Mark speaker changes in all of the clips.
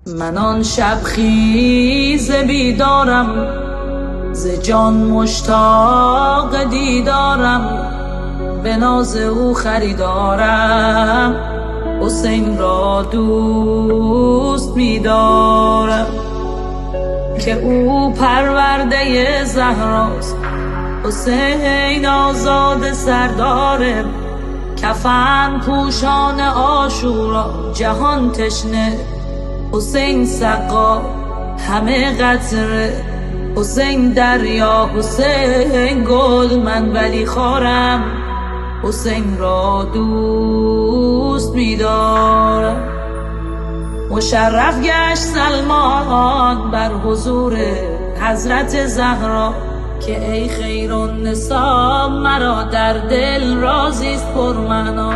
Speaker 1: من آن شب خیز بیدارم، ز جان مشتاق دیدارم، به ناز او خریدارم، حسین را دوست می‌دارم. که او پرورده زهراست، حسین آزاد سردار کفن پوشان عاشورا، جهان تشنه حسین سقا همه قطره، حسین دریا حسین گل، من ولی خارم حسین را دوست می‌دارم. مشرف گشت سلمان بر حضور حضرت زهرا، که ای خیرالنسا مرا در دل رازیست پرمعنا.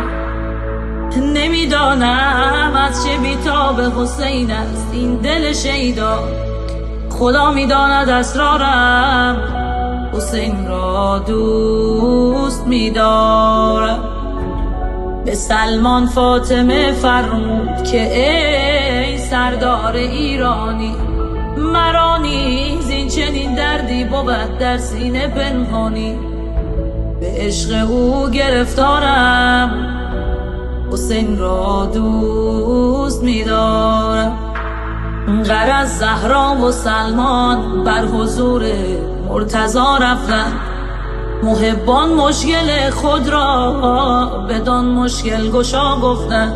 Speaker 1: نمیدانم از چه بیتاب حسین است این دل شیدا، خدا میداند اسرارم حسین را دوست می‌دارم. به سلمان فاطمه فرمود که ای سردار ایرانی، مرا نیز این چنین دردی بود در سینه پنهانی. به عشق او گرفتارم حسین را دوست می‌دارم. غرض زهرا و سلمان بر حضور مرتضی رفتند، محبان مشکل خود را بدان مشکل گشا گفتند.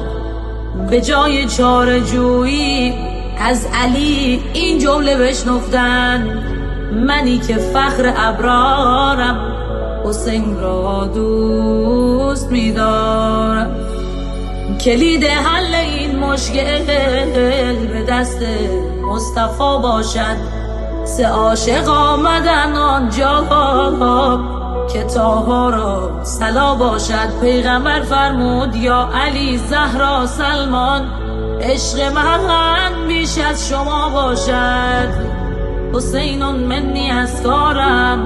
Speaker 1: به جای چاره جویی از علی این جمله بشنفتند، منی که فخر ابرارم حسین را دوست می‌دارم. کلید حل این مشکل به دست مصطفی باشد، سه عاشق آمدن آنجا که طه را صلا باشد. پیغمبر فرمود یا علی زهرا سلمان، عشق من بیش از شما باشد. حسین منی اسکارم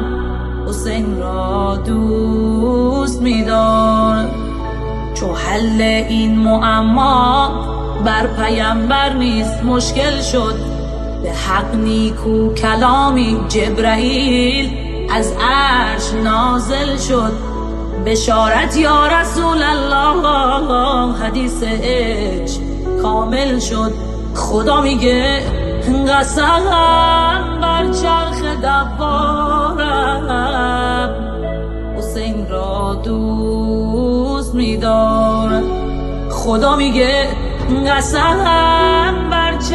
Speaker 1: حسین را دوست می‌دارم. چو حل این معما بر پیامبر نیست مشکل شد، به حق نیکو کلامی جبرائیل از عرش نازل شد. بشارت یا رسول الله حدیث عشق کامل شد. خدا میگه قسم بر چرخ دوارم حسین را دوست می‌دارم. خدا میگه قسم بر چرخ